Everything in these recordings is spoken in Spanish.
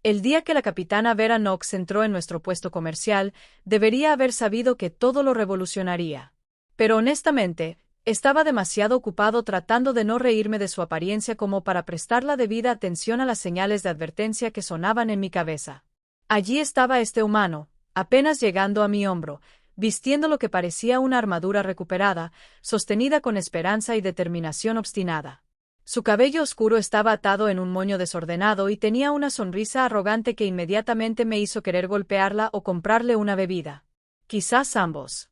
El día que la capitana Vera Knox entró en nuestro puesto comercial, debería haber sabido que todo lo revolucionaría. Pero honestamente, estaba demasiado ocupado tratando de no reírme de su apariencia como para prestar la debida atención a las señales de advertencia que sonaban en mi cabeza. Allí estaba este humano, apenas llegando a mi hombro, vistiendo lo que parecía una armadura recuperada, sostenida con esperanza y determinación obstinada. Su cabello oscuro estaba atado en un moño desordenado y tenía una sonrisa arrogante que inmediatamente me hizo querer golpearla o comprarle una bebida. Quizás ambos.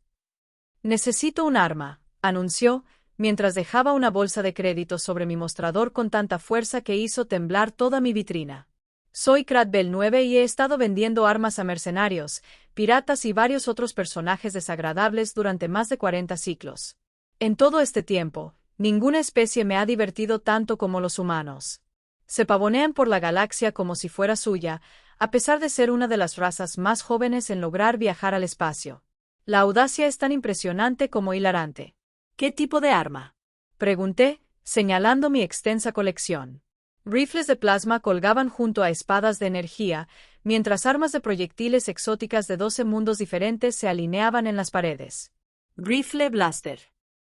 Necesito un arma, anunció, mientras dejaba una bolsa de crédito sobre mi mostrador con tanta fuerza que hizo temblar toda mi vitrina. Soy Cradbell 9 y he estado vendiendo armas a mercenarios, piratas y varios otros personajes desagradables durante más de 40 siglos. En todo este tiempo, ninguna especie me ha divertido tanto como los humanos. Se pavonean por la galaxia como si fuera suya, a pesar de ser una de las razas más jóvenes en lograr viajar al espacio. La audacia es tan impresionante como hilarante. ¿Qué tipo de arma?, pregunté, señalando mi extensa colección. Rifles de plasma colgaban junto a espadas de energía, mientras armas de proyectiles exóticas de 12 mundos diferentes se alineaban en las paredes. Rifle Blaster.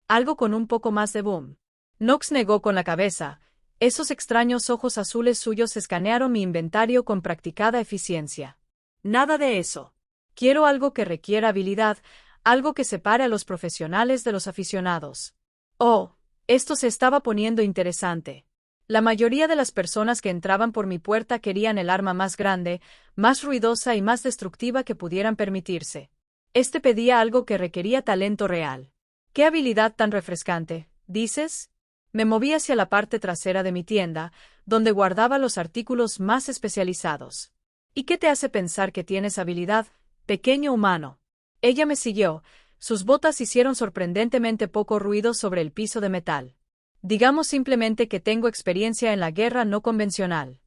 Algo con un poco más de boom. Knox negó con la cabeza. Esos extraños ojos azules suyos escanearon mi inventario con practicada eficiencia. Nada de eso. Quiero algo que requiera habilidad, algo que separe a los profesionales de los aficionados. Oh, esto se estaba poniendo interesante. La mayoría de las personas que entraban por mi puerta querían el arma más grande, más ruidosa y más destructiva que pudieran permitirse. Este pedía algo que requería talento real. ¿Qué habilidad tan refrescante, dices? Me moví hacia la parte trasera de mi tienda, donde guardaba los artículos más especializados. ¿Y qué te hace pensar que tienes habilidad, pequeño humano? Ella me siguió. Sus botas hicieron sorprendentemente poco ruido sobre el piso de metal. Digamos simplemente que tengo experiencia en la guerra no convencional.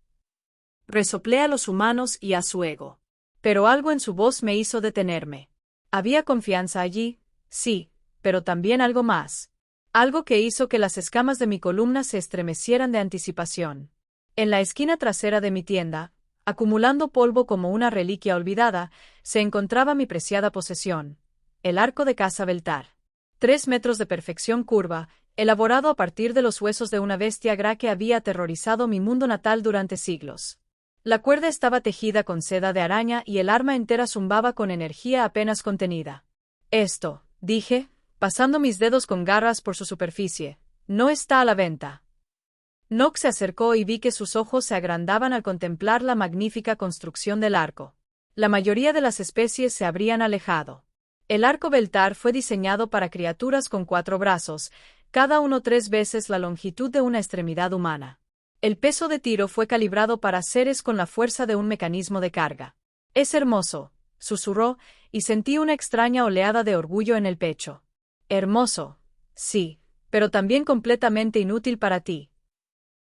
Resoplé a los humanos y a su ego. Pero algo en su voz me hizo detenerme. Había confianza allí, sí, pero también algo más. Algo que hizo que las escamas de mi columna se estremecieran de anticipación. En la esquina trasera de mi tienda, acumulando polvo como una reliquia olvidada, se encontraba mi preciada posesión, el arco de caza Beltar. 3 metros de perfección curva, elaborado a partir de los huesos de una bestia gra que había aterrorizado mi mundo natal durante siglos. La cuerda estaba tejida con seda de araña y el arma entera zumbaba con energía apenas contenida. Esto, dije, pasando mis dedos con garras por su superficie, no está a la venta. Knox se acercó y vi que sus ojos se agrandaban al contemplar la magnífica construcción del arco. La mayoría de las especies se habrían alejado. El arco Beltar fue diseñado para criaturas con 4 brazos, cada uno 3 veces la longitud de una extremidad humana. El peso de tiro fue calibrado para seres con la fuerza de un mecanismo de carga. Es hermoso, susurró, y sentí una extraña oleada de orgullo en el pecho. Hermoso, sí, pero también completamente inútil para ti.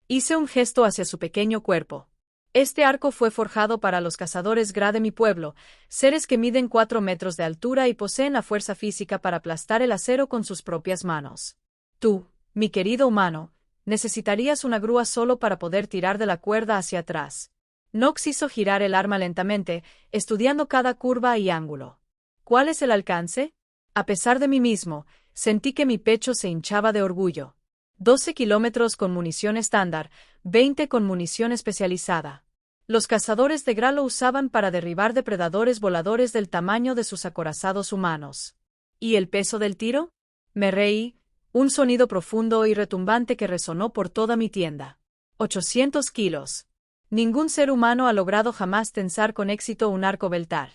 Hice un gesto hacia su pequeño cuerpo. Este arco fue forjado para los cazadores gra de mi pueblo, seres que miden 4 metros de altura y poseen la fuerza física para aplastar el acero con sus propias manos. Tú, mi querido humano, necesitarías una grúa solo para poder tirar de la cuerda hacia atrás. Knox hizo girar el arma lentamente, estudiando cada curva y ángulo. ¿Cuál es el alcance? A pesar de mí mismo, sentí que mi pecho se hinchaba de orgullo. 12 kilómetros con munición estándar, 20 con munición especializada. Los cazadores de gra lo usaban para derribar depredadores voladores del tamaño de sus acorazados humanos. ¿Y el peso del tiro? Me reí. Un sonido profundo y retumbante que resonó por toda mi tienda. 800 kilos. Ningún ser humano ha logrado jamás tensar con éxito un arco Beltar.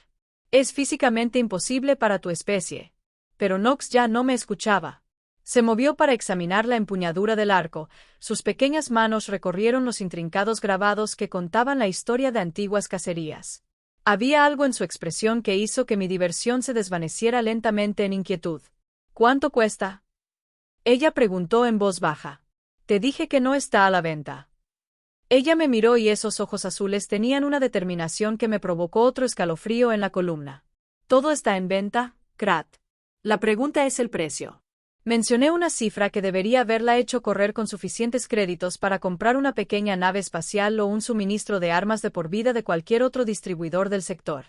Es físicamente imposible para tu especie. Pero Knox ya no me escuchaba. Se movió para examinar la empuñadura del arco, sus pequeñas manos recorrieron los intrincados grabados que contaban la historia de antiguas cacerías. Había algo en su expresión que hizo que mi diversión se desvaneciera lentamente en inquietud. ¿Cuánto cuesta? Ella preguntó en voz baja. Te dije que no está a la venta. Ella me miró y esos ojos azules tenían una determinación que me provocó otro escalofrío en la columna. ¿Todo está en venta, Krat? La pregunta es el precio. Mencioné una cifra que debería haberla hecho correr con suficientes créditos para comprar una pequeña nave espacial o un suministro de armas de por vida de cualquier otro distribuidor del sector.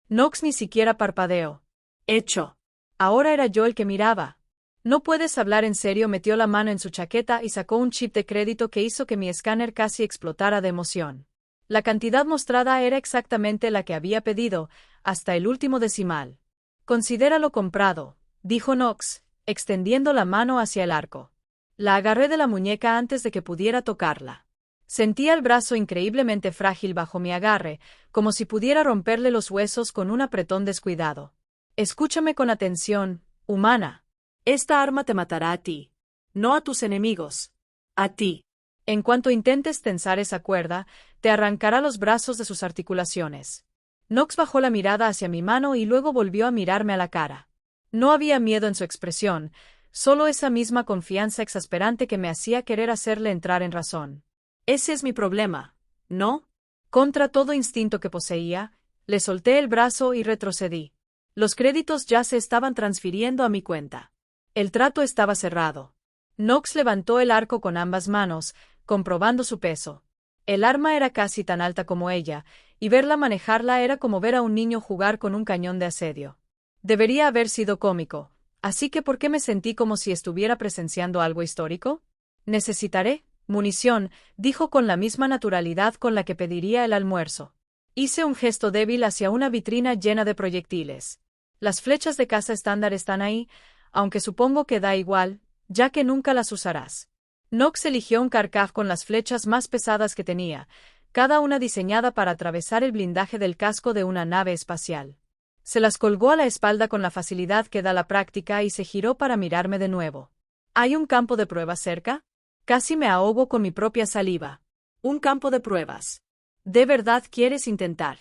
Knox ni siquiera parpadeó. Hecho. Ahora era yo el que miraba. No puedes hablar en serio. Metió la mano en su chaqueta y sacó un chip de crédito que hizo que mi escáner casi explotara de emoción. La cantidad mostrada era exactamente la que había pedido, hasta el último decimal. Considéralo comprado, dijo Knox, extendiendo la mano hacia el arco. La agarré de la muñeca antes de que pudiera tocarla. Sentía el brazo increíblemente frágil bajo mi agarre, como si pudiera romperle los huesos con un apretón descuidado. Escúchame con atención, humana. Esta arma te matará a ti. No a tus enemigos. A ti. En cuanto intentes tensar esa cuerda, te arrancará los brazos de sus articulaciones. Knox bajó la mirada hacia mi mano y luego volvió a mirarme a la cara. No había miedo en su expresión, solo esa misma confianza exasperante que me hacía querer hacerle entrar en razón. Ese es mi problema, ¿no? Contra todo instinto que poseía, le solté el brazo y retrocedí. Los créditos ya se estaban transfiriendo a mi cuenta. El trato estaba cerrado. Knox levantó el arco con ambas manos, comprobando su peso. El arma era casi tan alta como ella, y verla manejarla era como ver a un niño jugar con un cañón de asedio. Debería haber sido cómico, así que ¿por qué me sentí como si estuviera presenciando algo histórico? Necesitaré munición, dijo con la misma naturalidad con la que pediría el almuerzo. Hice un gesto débil hacia una vitrina llena de proyectiles. Las flechas de caza estándar están ahí, aunque supongo que da igual, ya que nunca las usarás. Knox eligió un Kharkov con las flechas más pesadas que tenía, cada una diseñada para atravesar el blindaje del casco de una nave espacial. Se las colgó a la espalda con la facilidad que da la práctica y se giró para mirarme de nuevo. ¿Hay un campo de pruebas cerca? Casi me ahogo con mi propia saliva. Un campo de pruebas. ¿De verdad quieres intentar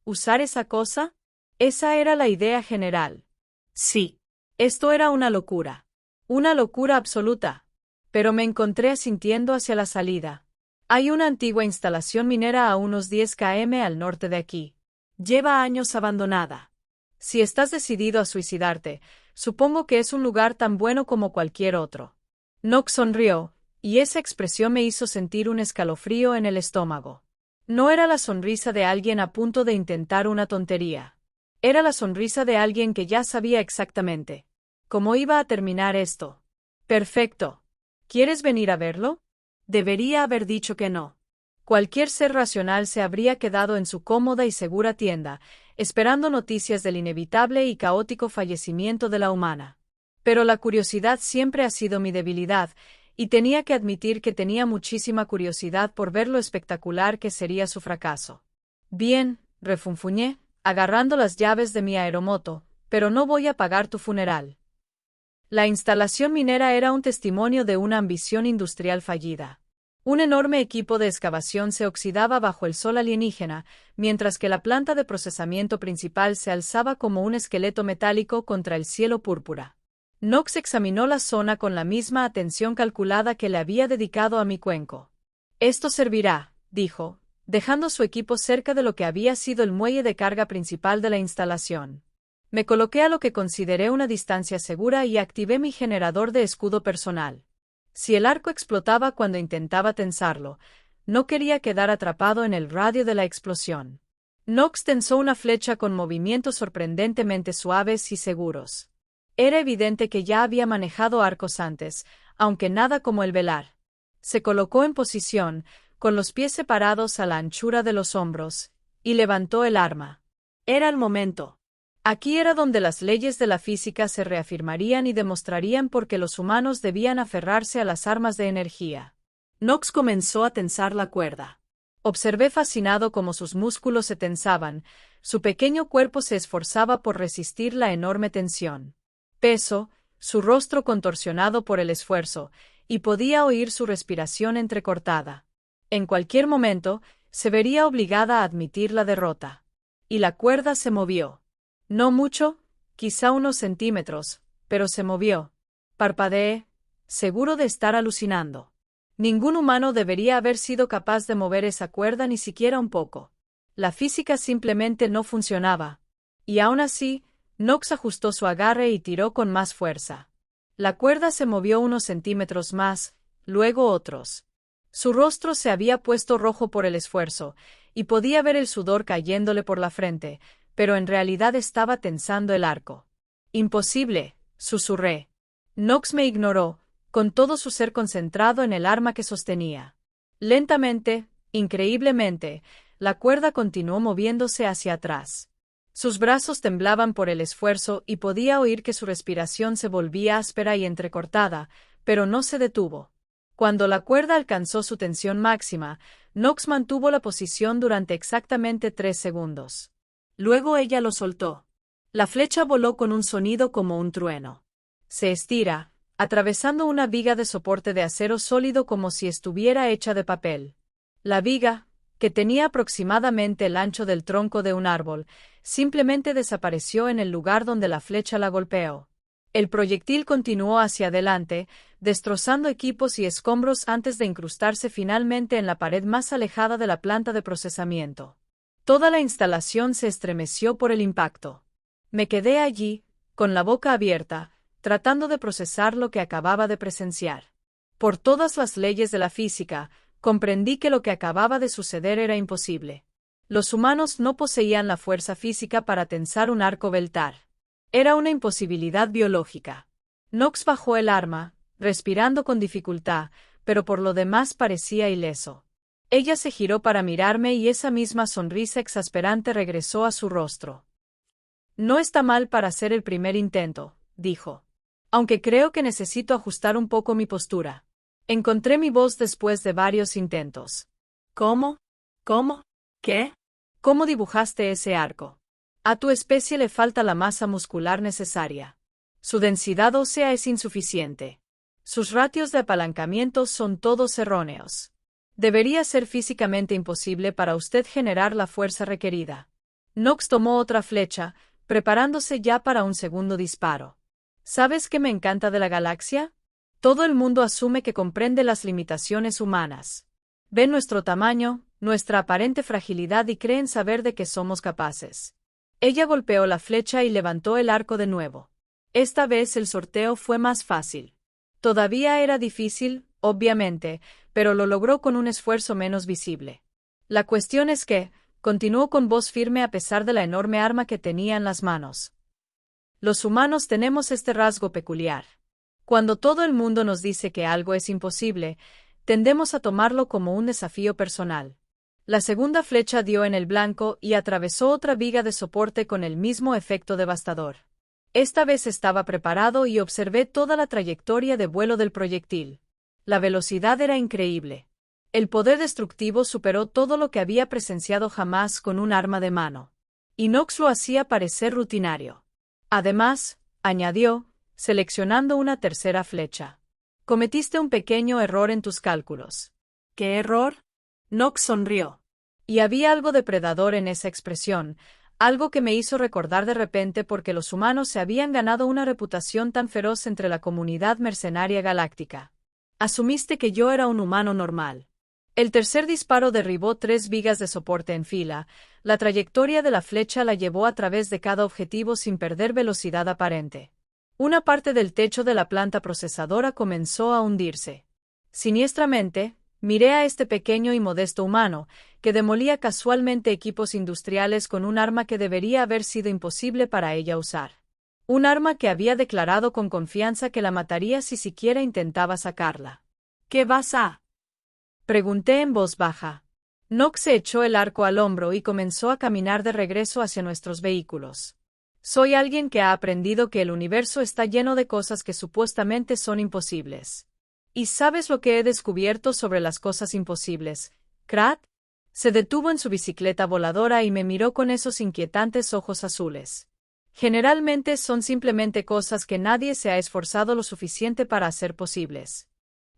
usar esa cosa? Esa era la idea general. Sí. Esto era una locura. Una locura absoluta. Pero me encontré asintiendo hacia la salida. Hay una antigua instalación minera a unos 10 km al norte de aquí. Lleva años abandonada. Si estás decidido a suicidarte, supongo que es un lugar tan bueno como cualquier otro. Knox sonrió, y esa expresión me hizo sentir un escalofrío en el estómago. No era la sonrisa de alguien a punto de intentar una tontería. Era la sonrisa de alguien que ya sabía exactamente cómo iba a terminar esto. Perfecto. ¿Quieres venir a verlo? Debería haber dicho que no. Cualquier ser racional se habría quedado en su cómoda y segura tienda, esperando noticias del inevitable y caótico fallecimiento de la humana. Pero la curiosidad siempre ha sido mi debilidad, y tenía que admitir que tenía muchísima curiosidad por ver lo espectacular que sería su fracaso. Bien, refunfuñé, agarrando las llaves de mi aeromoto, pero no voy a pagar tu funeral. La instalación minera era un testimonio de una ambición industrial fallida. Un enorme equipo de excavación se oxidaba bajo el sol alienígena, mientras que la planta de procesamiento principal se alzaba como un esqueleto metálico contra el cielo púrpura. Knox examinó la zona con la misma atención calculada que le había dedicado a mi cuenco. Esto servirá, dijo, dejando su equipo cerca de lo que había sido el muelle de carga principal de la instalación. Me coloqué a lo que consideré una distancia segura y activé mi generador de escudo personal. Si el arco explotaba cuando intentaba tensarlo, no quería quedar atrapado en el radio de la explosión. Knox tensó una flecha con movimientos sorprendentemente suaves y seguros. Era evidente que ya había manejado arcos antes, aunque nada como el velar. Se colocó en posición, con los pies separados a la anchura de los hombros, y levantó el arma. Era el momento. Aquí era donde las leyes de la física se reafirmarían y demostrarían por qué los humanos debían aferrarse a las armas de energía. Knox comenzó a tensar la cuerda. Observé fascinado cómo sus músculos se tensaban, su pequeño cuerpo se esforzaba por resistir la enorme tensión. Peso, su rostro contorsionado por el esfuerzo, y podía oír su respiración entrecortada. En cualquier momento, se vería obligada a admitir la derrota. Y la cuerda se movió. No mucho, quizá unos centímetros, pero se movió. Parpadeé, seguro de estar alucinando. Ningún humano debería haber sido capaz de mover esa cuerda ni siquiera un poco. La física simplemente no funcionaba. Y aún así, Knox ajustó su agarre y tiró con más fuerza. La cuerda se movió unos centímetros más, luego otros. Su rostro se había puesto rojo por el esfuerzo, y podía ver el sudor cayéndole por la frente, pero en realidad estaba tensando el arco. Imposible, susurré. Knox me ignoró, con todo su ser concentrado en el arma que sostenía. Lentamente, increíblemente, la cuerda continuó moviéndose hacia atrás. Sus brazos temblaban por el esfuerzo y podía oír que su respiración se volvía áspera y entrecortada, pero no se detuvo. Cuando la cuerda alcanzó su tensión máxima, Knox mantuvo la posición durante exactamente 3 segundos. Luego ella lo soltó. La flecha voló con un sonido como un trueno. Se estira, atravesando una viga de soporte de acero sólido como si estuviera hecha de papel. La viga, que tenía aproximadamente el ancho del tronco de un árbol, simplemente desapareció en el lugar donde la flecha la golpeó. El proyectil continuó hacia adelante, destrozando equipos y escombros antes de incrustarse finalmente en la pared más alejada de la planta de procesamiento. Toda la instalación se estremeció por el impacto. Me quedé allí, con la boca abierta, tratando de procesar lo que acababa de presenciar. Por todas las leyes de la física, comprendí que lo que acababa de suceder era imposible. Los humanos no poseían la fuerza física para tensar un arco Beltar. Era una imposibilidad biológica. Knox bajó el arma, respirando con dificultad, pero por lo demás parecía ileso. Ella se giró para mirarme y esa misma sonrisa exasperante regresó a su rostro. No está mal para hacer el primer intento, dijo. Aunque creo que necesito ajustar un poco mi postura. Encontré mi voz después de varios intentos. ¿Cómo? ¿Cómo? ¿Qué? ¿Cómo dibujaste ese arco? A tu especie le falta la masa muscular necesaria. Su densidad ósea es insuficiente. Sus ratios de apalancamiento son todos erróneos. Debería ser físicamente imposible para usted generar la fuerza requerida. Knox tomó otra flecha, preparándose ya para un segundo disparo. ¿Sabes qué me encanta de la galaxia? Todo el mundo asume que comprende las limitaciones humanas. Ven nuestro tamaño, nuestra aparente fragilidad y creen saber de qué somos capaces. Ella golpeó la flecha y levantó el arco de nuevo. Esta vez el sorteo fue más fácil. Todavía era difícil, obviamente, pero lo logró con un esfuerzo menos visible. La cuestión es que, continuó con voz firme a pesar de la enorme arma que tenía en las manos. Los humanos tenemos este rasgo peculiar. Cuando todo el mundo nos dice que algo es imposible, tendemos a tomarlo como un desafío personal. La segunda flecha dio en el blanco y atravesó otra viga de soporte con el mismo efecto devastador. Esta vez estaba preparado y observé toda la trayectoria de vuelo del proyectil. La velocidad era increíble. El poder destructivo superó todo lo que había presenciado jamás con un arma de mano. Y Knox lo hacía parecer rutinario. Además, añadió, seleccionando una tercera flecha. Cometiste un pequeño error en tus cálculos. ¿Qué error? Knox sonrió. Y había algo depredador en esa expresión, algo que me hizo recordar de repente porque los humanos se habían ganado una reputación tan feroz entre la comunidad mercenaria galáctica. Asumiste que yo era un humano normal. El tercer disparo derribó 3 vigas de soporte en fila, la trayectoria de la flecha la llevó a través de cada objetivo sin perder velocidad aparente. Una parte del techo de la planta procesadora comenzó a hundirse. Siniestramente, miré a este pequeño y modesto humano, que demolía casualmente equipos industriales con un arma que debería haber sido imposible para ella usar. Un arma que había declarado con confianza que la mataría si siquiera intentaba sacarla. ¿Qué vas a? Pregunté en voz baja. Knox se echó el arco al hombro y comenzó a caminar de regreso hacia nuestros vehículos. Soy alguien que ha aprendido que el universo está lleno de cosas que supuestamente son imposibles. ¿Y sabes lo que he descubierto sobre las cosas imposibles, Krat? Se detuvo en su bicicleta voladora y me miró con esos inquietantes ojos azules. Generalmente son simplemente cosas que nadie se ha esforzado lo suficiente para hacer posibles.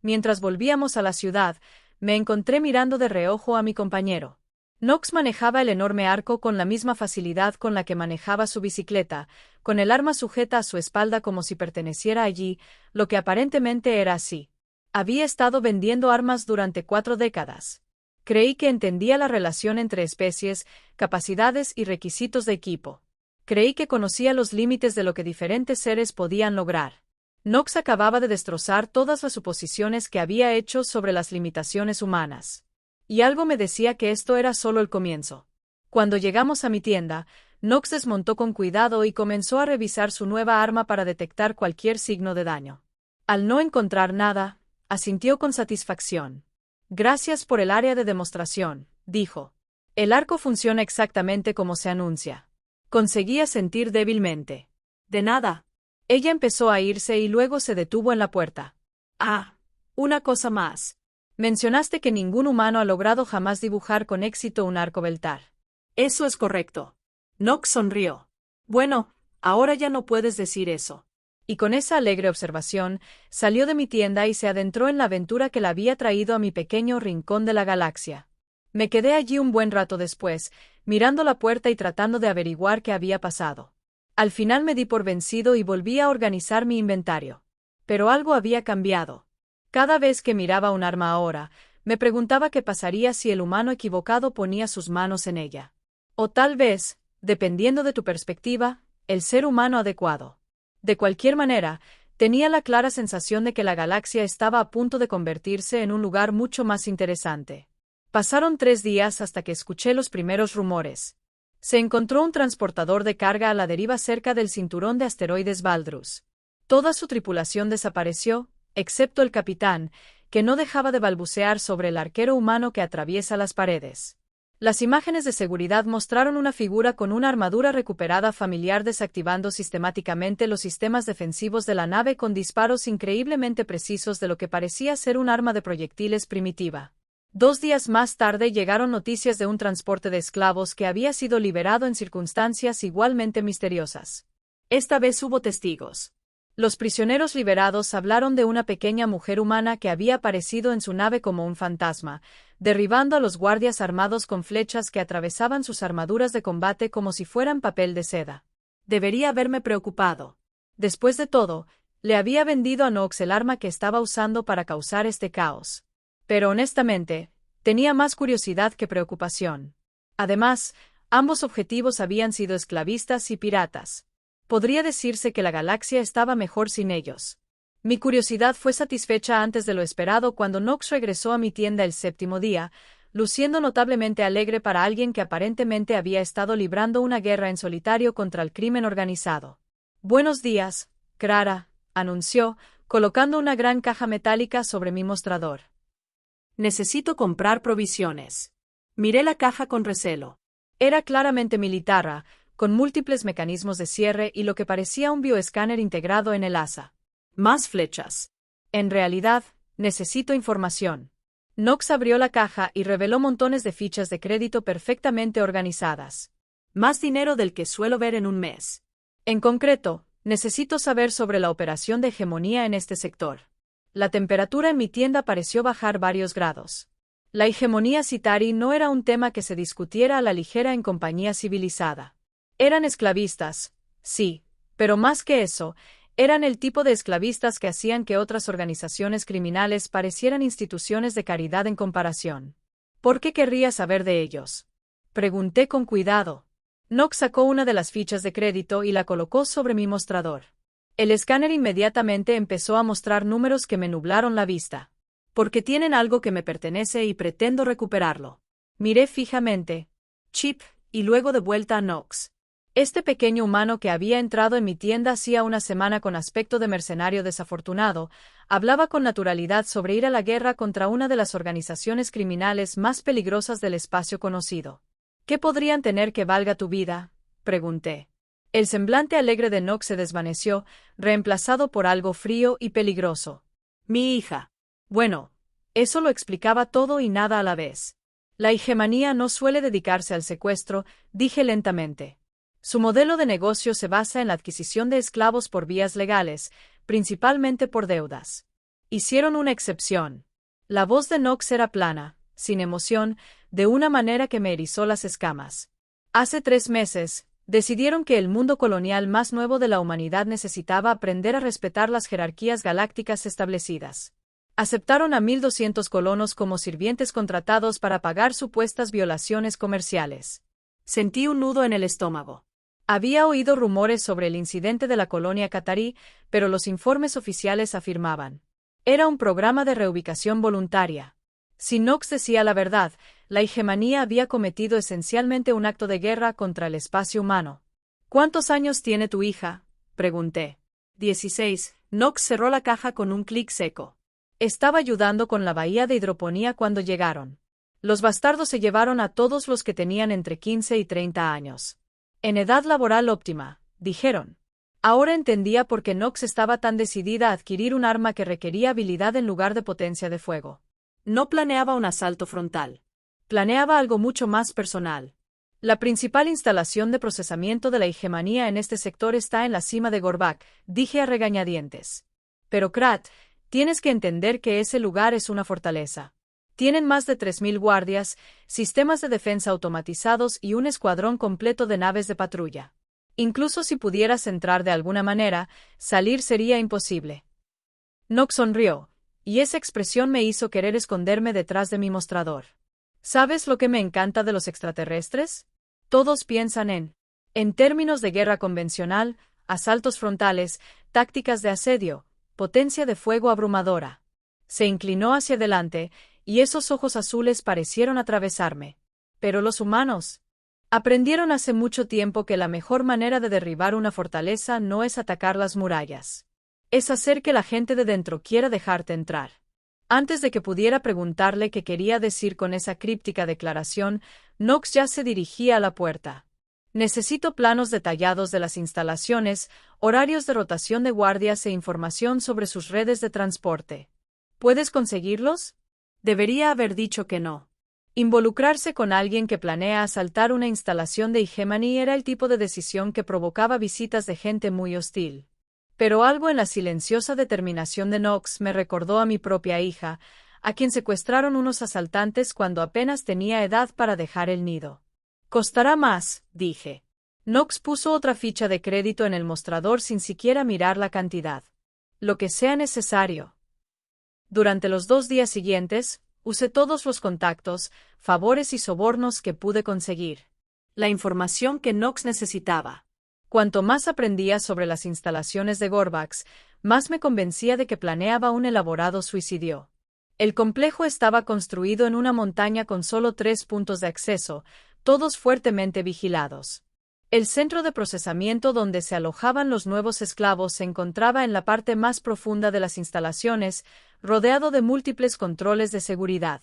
Mientras volvíamos a la ciudad, me encontré mirando de reojo a mi compañero. Knox manejaba el enorme arco con la misma facilidad con la que manejaba su bicicleta, con el arma sujeta a su espalda como si perteneciera allí, lo que aparentemente era así. Había estado vendiendo armas durante 4 décadas. Creí que entendía la relación entre especies, capacidades y requisitos de equipo. Creí que conocía los límites de lo que diferentes seres podían lograr. Knox acababa de destrozar todas las suposiciones que había hecho sobre las limitaciones humanas. Y algo me decía que esto era solo el comienzo. Cuando llegamos a mi tienda, Knox desmontó con cuidado y comenzó a revisar su nueva arma para detectar cualquier signo de daño. Al no encontrar nada, asintió con satisfacción. Gracias por el área de demostración, dijo. El arco funciona exactamente como se anuncia. Conseguía sentir débilmente. De nada. Ella empezó a irse y luego se detuvo en la puerta. Ah, una cosa más. Mencionaste que ningún humano ha logrado jamás dibujar con éxito un arco beltar. Eso es correcto. Knox sonrió. Bueno, ahora ya no puedes decir eso. Y con esa alegre observación, salió de mi tienda y se adentró en la aventura que la había traído a mi pequeño rincón de la galaxia. Me quedé allí un buen rato después, mirando la puerta y tratando de averiguar qué había pasado. Al final me di por vencido y volví a organizar mi inventario. Pero algo había cambiado. Cada vez que miraba un arma ahora, me preguntaba qué pasaría si el humano equivocado ponía sus manos en ella. O tal vez, dependiendo de tu perspectiva, el ser humano adecuado. De cualquier manera, tenía la clara sensación de que la galaxia estaba a punto de convertirse en un lugar mucho más interesante. Pasaron 3 días hasta que escuché los primeros rumores. Se encontró un transportador de carga a la deriva cerca del cinturón de asteroides Valdrus. Toda su tripulación desapareció, excepto el capitán, que no dejaba de balbucear sobre el arquero humano que atraviesa las paredes. Las imágenes de seguridad mostraron una figura con una armadura recuperada familiar desactivando sistemáticamente los sistemas defensivos de la nave con disparos increíblemente precisos de lo que parecía ser un arma de proyectiles primitiva. 2 días más tarde llegaron noticias de un transporte de esclavos que había sido liberado en circunstancias igualmente misteriosas. Esta vez hubo testigos. Los prisioneros liberados hablaron de una pequeña mujer humana que había aparecido en su nave como un fantasma, derribando a los guardias armados con flechas que atravesaban sus armaduras de combate como si fueran papel de seda. Debería haberme preocupado. Después de todo, le había vendido a Knox el arma que estaba usando para causar este caos. Pero honestamente, tenía más curiosidad que preocupación. Además, ambos objetivos habían sido esclavistas y piratas. Podría decirse que la galaxia estaba mejor sin ellos. Mi curiosidad fue satisfecha antes de lo esperado cuando Knox regresó a mi tienda el 7º día, luciendo notablemente alegre para alguien que aparentemente había estado librando una guerra en solitario contra el crimen organizado. Buenos días, Clara, anunció, colocando una gran caja metálica sobre mi mostrador. Necesito comprar provisiones. Miré la caja con recelo. Era claramente militar, con múltiples mecanismos de cierre y lo que parecía un bioescáner integrado en el asa. Más flechas. En realidad, necesito información. Knox abrió la caja y reveló montones de fichas de crédito perfectamente organizadas. Más dinero del que suelo ver en un mes. En concreto, necesito saber sobre la operación de hegemonía en este sector. La temperatura en mi tienda pareció bajar varios grados. La hegemonía Citari no era un tema que se discutiera a la ligera en compañía civilizada. Eran esclavistas, sí, pero más que eso, eran el tipo de esclavistas que hacían que otras organizaciones criminales parecieran instituciones de caridad en comparación. ¿Por qué querría saber de ellos? Pregunté con cuidado. Knox sacó una de las fichas de crédito y la colocó sobre mi mostrador. El escáner inmediatamente empezó a mostrar números que me nublaron la vista. Porque tienen algo que me pertenece y pretendo recuperarlo. Miré fijamente. Chip, y luego de vuelta a Knox. Este pequeño humano que había entrado en mi tienda hacía una semana con aspecto de mercenario desafortunado, hablaba con naturalidad sobre ir a la guerra contra una de las organizaciones criminales más peligrosas del espacio conocido. ¿Qué podrían tener que valga tu vida?, pregunté. El semblante alegre de Knox se desvaneció, reemplazado por algo frío y peligroso. Mi hija. Bueno, eso lo explicaba todo y nada a la vez. La hegemonía no suele dedicarse al secuestro, dije lentamente. Su modelo de negocio se basa en la adquisición de esclavos por vías legales, principalmente por deudas. Hicieron una excepción. La voz de Knox era plana, sin emoción, de una manera que me erizó las escamas. Hace 3 meses, decidieron que el mundo colonial más nuevo de la humanidad necesitaba aprender a respetar las jerarquías galácticas establecidas. Aceptaron a 1.200 colonos como sirvientes contratados para pagar supuestas violaciones comerciales. Sentí un nudo en el estómago. Había oído rumores sobre el incidente de la colonia catarí, pero los informes oficiales afirmaban. Era un programa de reubicación voluntaria. Si Knox decía la verdad, la hegemonía había cometido esencialmente un acto de guerra contra el espacio humano. ¿Cuántos años tiene tu hija?, pregunté. 16. Knox cerró la caja con un clic seco. Estaba ayudando con la bahía de hidroponía cuando llegaron. Los bastardos se llevaron a todos los que tenían entre 15 y 30 años. En edad laboral óptima, dijeron. Ahora entendía por qué Knox estaba tan decidida a adquirir un arma que requería habilidad en lugar de potencia de fuego. No planeaba un asalto frontal. Planeaba algo mucho más personal. La principal instalación de procesamiento de la hegemonía en este sector está en la cima de Gorbak, dije a regañadientes. Pero Krat, tienes que entender que ese lugar es una fortaleza. Tienen más de 3.000 guardias, sistemas de defensa automatizados y un escuadrón completo de naves de patrulla. Incluso si pudieras entrar de alguna manera, salir sería imposible. Knox sonrió, y esa expresión me hizo querer esconderme detrás de mi mostrador. ¿Sabes lo que me encanta de los extraterrestres? Todos piensan en términos de guerra convencional, asaltos frontales, tácticas de asedio, potencia de fuego abrumadora. Se inclinó hacia adelante, y esos ojos azules parecieron atravesarme. Pero los humanos aprendieron hace mucho tiempo que la mejor manera de derribar una fortaleza no es atacar las murallas. Es hacer que la gente de dentro quiera dejarte entrar. Antes de que pudiera preguntarle qué quería decir con esa críptica declaración, Knox ya se dirigía a la puerta. Necesito planos detallados de las instalaciones, horarios de rotación de guardias e información sobre sus redes de transporte. ¿Puedes conseguirlos? Debería haber dicho que no. Involucrarse con alguien que planea asaltar una instalación de hegemonía era el tipo de decisión que provocaba visitas de gente muy hostil. Pero algo en la silenciosa determinación de Knox me recordó a mi propia hija, a quien secuestraron unos asaltantes cuando apenas tenía edad para dejar el nido. Costará más, dije. Knox puso otra ficha de crédito en el mostrador sin siquiera mirar la cantidad. Lo que sea necesario. Durante los 2 días siguientes, usé todos los contactos, favores y sobornos que pude conseguir. La información que Knox necesitaba. Cuanto más aprendía sobre las instalaciones de Gorbax, más me convencía de que planeaba un elaborado suicidio. El complejo estaba construido en una montaña con solo 3 puntos de acceso, todos fuertemente vigilados. El centro de procesamiento donde se alojaban los nuevos esclavos se encontraba en la parte más profunda de las instalaciones, rodeado de múltiples controles de seguridad.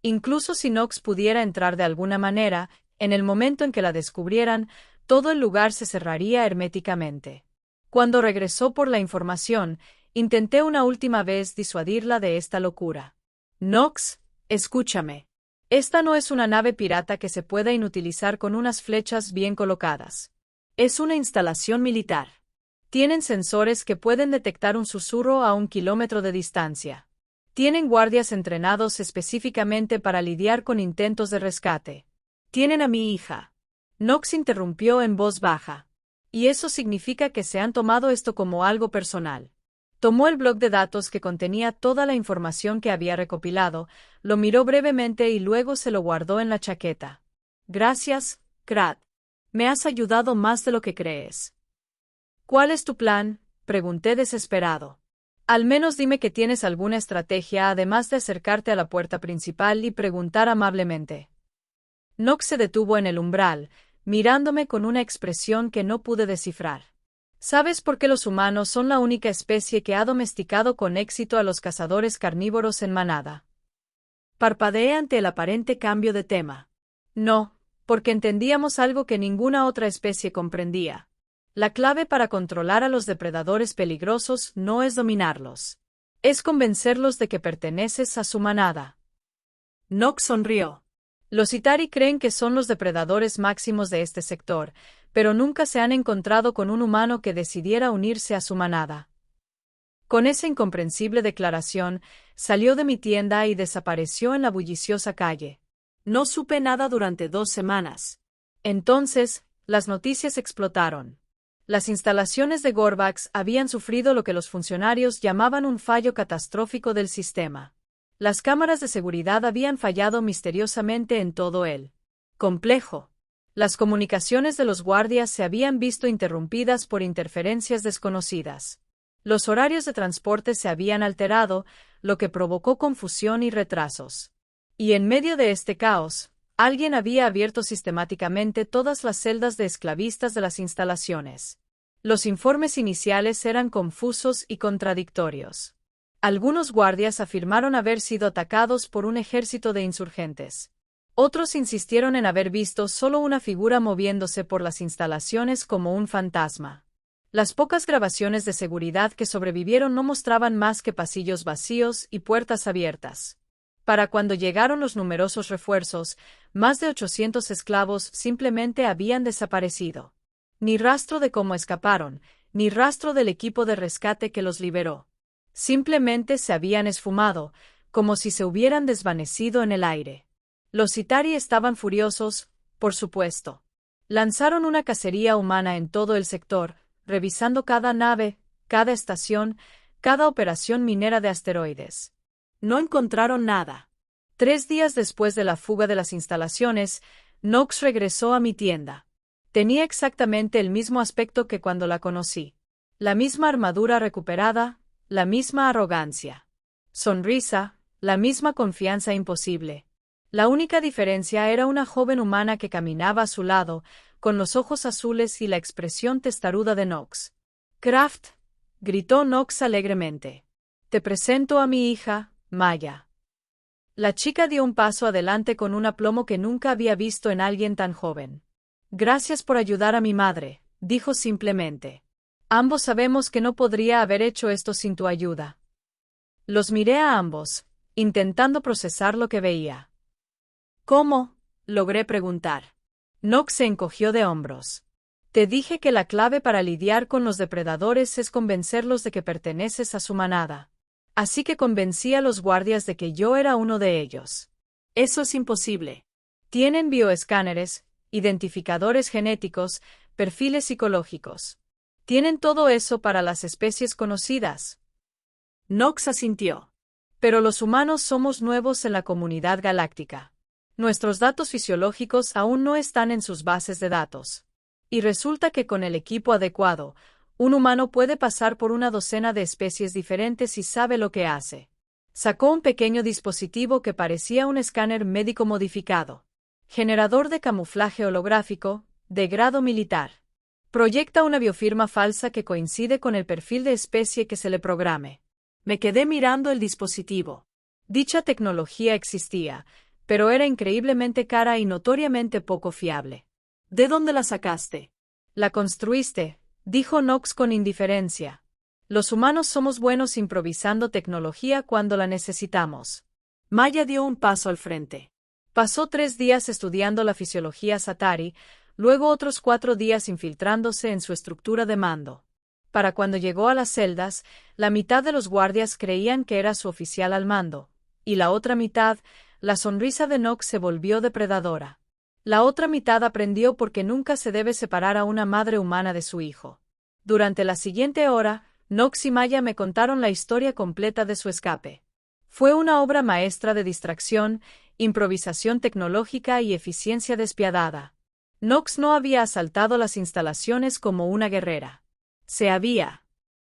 Incluso si Knox pudiera entrar de alguna manera, en el momento en que la descubrieran, todo el lugar se cerraría herméticamente. Cuando regresó por la información, intenté una última vez disuadirla de esta locura. Knox, escúchame. Esta no es una nave pirata que se pueda inutilizar con unas flechas bien colocadas. Es una instalación militar. Tienen sensores que pueden detectar un susurro a 1 kilómetro de distancia. Tienen guardias entrenados específicamente para lidiar con intentos de rescate. Tienen a mi hija. Knox interrumpió en voz baja. Y eso significa que se han tomado esto como algo personal. Tomó el bloc de datos que contenía toda la información que había recopilado, lo miró brevemente y luego se lo guardó en la chaqueta. Gracias, Krat. Me has ayudado más de lo que crees. ¿Cuál es tu plan?, pregunté desesperado. Al menos dime que tienes alguna estrategia además de acercarte a la puerta principal y preguntar amablemente. Knox se detuvo en el umbral, mirándome con una expresión que no pude descifrar. ¿Sabes por qué los humanos son la única especie que ha domesticado con éxito a los cazadores carnívoros en manada? Parpadeé ante el aparente cambio de tema. No, porque entendíamos algo que ninguna otra especie comprendía. La clave para controlar a los depredadores peligrosos no es dominarlos. Es convencerlos de que perteneces a su manada. Knox sonrió. Los Itari creen que son los depredadores máximos de este sector, pero nunca se han encontrado con un humano que decidiera unirse a su manada. Con esa incomprensible declaración, salió de mi tienda y desapareció en la bulliciosa calle. No supe nada durante 2 semanas. Entonces, las noticias explotaron. Las instalaciones de Gorbax habían sufrido lo que los funcionarios llamaban un fallo catastrófico del sistema. Las cámaras de seguridad habían fallado misteriosamente en todo el complejo. Las comunicaciones de los guardias se habían visto interrumpidas por interferencias desconocidas. Los horarios de transporte se habían alterado, lo que provocó confusión y retrasos. Y en medio de este caos, alguien había abierto sistemáticamente todas las celdas de esclavistas de las instalaciones. Los informes iniciales eran confusos y contradictorios. Algunos guardias afirmaron haber sido atacados por un ejército de insurgentes. Otros insistieron en haber visto solo una figura moviéndose por las instalaciones como un fantasma. Las pocas grabaciones de seguridad que sobrevivieron no mostraban más que pasillos vacíos y puertas abiertas. Para cuando llegaron los numerosos refuerzos, más de 800 esclavos simplemente habían desaparecido. Ni rastro de cómo escaparon, ni rastro del equipo de rescate que los liberó. Simplemente se habían esfumado, como si se hubieran desvanecido en el aire. Los Citari estaban furiosos, por supuesto. Lanzaron una cacería humana en todo el sector, revisando cada nave, cada estación, cada operación minera de asteroides. No encontraron nada. 3 días después de la fuga de las instalaciones, Nox regresó a mi tienda. Tenía exactamente el mismo aspecto que cuando la conocí. La misma armadura recuperada, la misma arrogancia. Sonrisa, la misma confianza imposible. La única diferencia era una joven humana que caminaba a su lado, con los ojos azules y la expresión testaruda de Nox. «Kraft», gritó Nox alegremente. «Te presento a mi hija, Maya». La chica dio un paso adelante con un aplomo que nunca había visto en alguien tan joven. «Gracias por ayudar a mi madre», dijo simplemente. «Ambos sabemos que no podría haber hecho esto sin tu ayuda». Los miré a ambos, intentando procesar lo que veía. «¿Cómo?», logré preguntar. Nox se encogió de hombros. «Te dije que la clave para lidiar con los depredadores es convencerlos de que perteneces a su manada. Así que convencí a los guardias de que yo era uno de ellos. Eso es imposible. Tienen bioescáneres, identificadores genéticos, perfiles psicológicos. Tienen todo eso para las especies conocidas». Nox asintió. «Pero los humanos somos nuevos en la comunidad galáctica. Nuestros datos fisiológicos aún no están en sus bases de datos. Y resulta que con el equipo adecuado, un humano puede pasar por una docena de especies diferentes y sabe lo que hace». Sacó un pequeño dispositivo que parecía un escáner médico modificado. Generador de camuflaje holográfico, de grado militar. Proyecta una biofirma falsa que coincide con el perfil de especie que se le programe. Me quedé mirando el dispositivo. Dicha tecnología existía, pero era increíblemente cara y notoriamente poco fiable. ¿De dónde la sacaste? La construiste, dijo Nox con indiferencia. Los humanos somos buenos improvisando tecnología cuando la necesitamos. Maya dio un paso al frente. Pasó 3 días estudiando la fisiología Satari, luego otros 4 días infiltrándose en su estructura de mando. Para cuando llegó a las celdas, la mitad de los guardias creían que era su oficial al mando, y la otra mitad, la sonrisa de Nox se volvió depredadora. La otra mitad aprendió porque nunca se debe separar a una madre humana de su hijo. Durante la siguiente hora, Nox y Maya me contaron la historia completa de su escape. Fue una obra maestra de distracción, improvisación tecnológica y eficiencia despiadada. Nox no había asaltado las instalaciones como una guerrera. Se había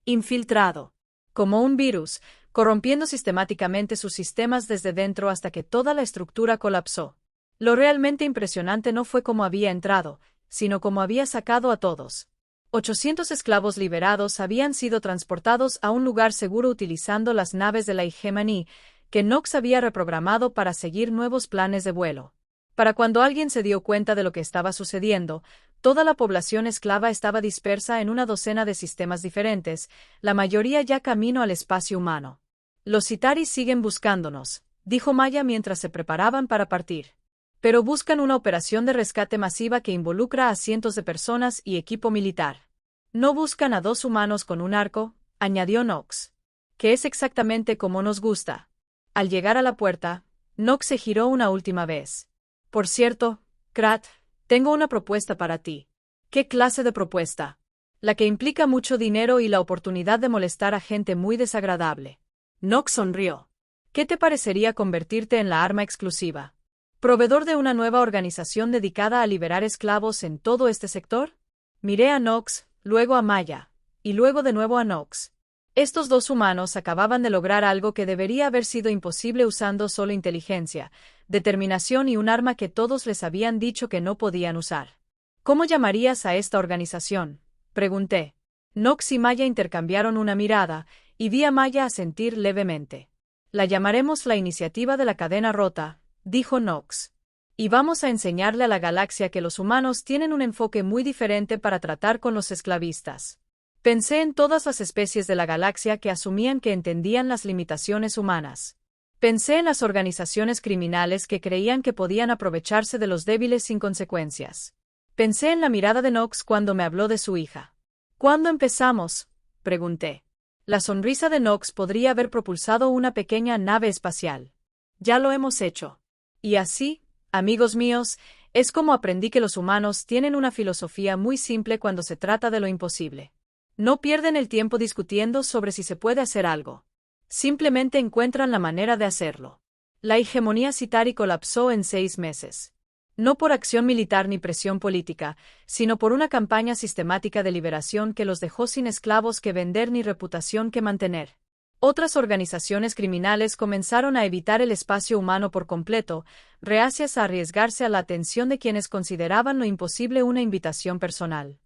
infiltrado, como un virus, corrompiendo sistemáticamente sus sistemas desde dentro hasta que toda la estructura colapsó. Lo realmente impresionante no fue cómo había entrado, sino cómo había sacado a todos. 800 esclavos liberados habían sido transportados a un lugar seguro utilizando las naves de la Hegemony, que Nox había reprogramado para seguir nuevos planes de vuelo. Para cuando alguien se dio cuenta de lo que estaba sucediendo, toda la población esclava estaba dispersa en una docena de sistemas diferentes, la mayoría ya camino al espacio humano. Los Citari siguen buscándonos, dijo Maya mientras se preparaban para partir. Pero buscan una operación de rescate masiva que involucra a cientos de personas y equipo militar. No buscan a 2 humanos con un arco, añadió Nox. Que es exactamente como nos gusta. Al llegar a la puerta, Nox se giró una última vez. Por cierto, Krat, tengo una propuesta para ti. ¿Qué clase de propuesta? La que implica mucho dinero y la oportunidad de molestar a gente muy desagradable. Nox sonrió. ¿Qué te parecería convertirte en la arma exclusiva? ¿Proveedor de una nueva organización dedicada a liberar esclavos en todo este sector? Miré a Nox, luego a Maya, y luego de nuevo a Nox. Estos dos humanos acababan de lograr algo que debería haber sido imposible usando solo inteligencia, determinación y un arma que todos les habían dicho que no podían usar. ¿Cómo llamarías a esta organización?, pregunté. Nox y Maya intercambiaron una mirada, y vi a Maya asentir levemente. La llamaremos la iniciativa de la cadena rota, dijo Nox. Y vamos a enseñarle a la galaxia que los humanos tienen un enfoque muy diferente para tratar con los esclavistas. Pensé en todas las especies de la galaxia que asumían que entendían las limitaciones humanas. Pensé en las organizaciones criminales que creían que podían aprovecharse de los débiles sin consecuencias. Pensé en la mirada de Nox cuando me habló de su hija. ¿Cuándo empezamos?, pregunté. La sonrisa de Nox podría haber propulsado una pequeña nave espacial. Ya lo hemos hecho. Y así, amigos míos, es como aprendí que los humanos tienen una filosofía muy simple cuando se trata de lo imposible. No pierden el tiempo discutiendo sobre si se puede hacer algo. Simplemente encuentran la manera de hacerlo. La hegemonía Citari colapsó en 6 meses. No por acción militar ni presión política, sino por una campaña sistemática de liberación que los dejó sin esclavos que vender ni reputación que mantener. Otras organizaciones criminales comenzaron a evitar el espacio humano por completo, reacias a arriesgarse a la atención de quienes consideraban lo imposible una invitación personal.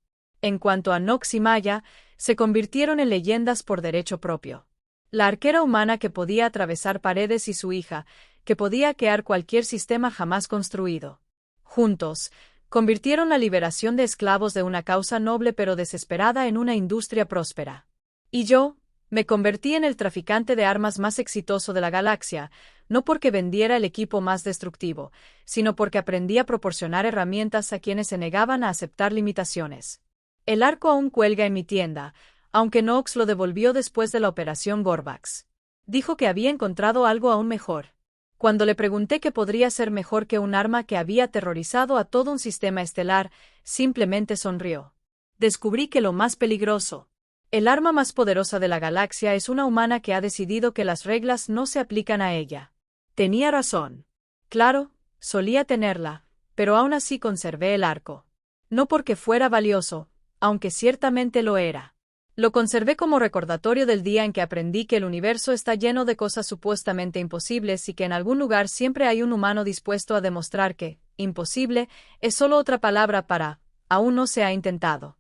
En cuanto a Nox y Maya, se convirtieron en leyendas por derecho propio. La arquera humana que podía atravesar paredes y su hija, que podía hackear cualquier sistema jamás construido. Juntos, convirtieron la liberación de esclavos de una causa noble pero desesperada en una industria próspera. Y yo, me convertí en el traficante de armas más exitoso de la galaxia, no porque vendiera el equipo más destructivo, sino porque aprendí a proporcionar herramientas a quienes se negaban a aceptar limitaciones. El arco aún cuelga en mi tienda, aunque Nox lo devolvió después de la operación Gorbax. Dijo que había encontrado algo aún mejor. Cuando le pregunté qué podría ser mejor que un arma que había aterrorizado a todo un sistema estelar, simplemente sonrió. Descubrí que lo más peligroso, el arma más poderosa de la galaxia es una humana que ha decidido que las reglas no se aplican a ella. Tenía razón. Claro, solía tenerla, pero aún así conservé el arco. No porque fuera valioso, aunque ciertamente lo era. Lo conservé como recordatorio del día en que aprendí que el universo está lleno de cosas supuestamente imposibles y que en algún lugar siempre hay un humano dispuesto a demostrar que, imposible, es solo otra palabra para, aún no se ha intentado.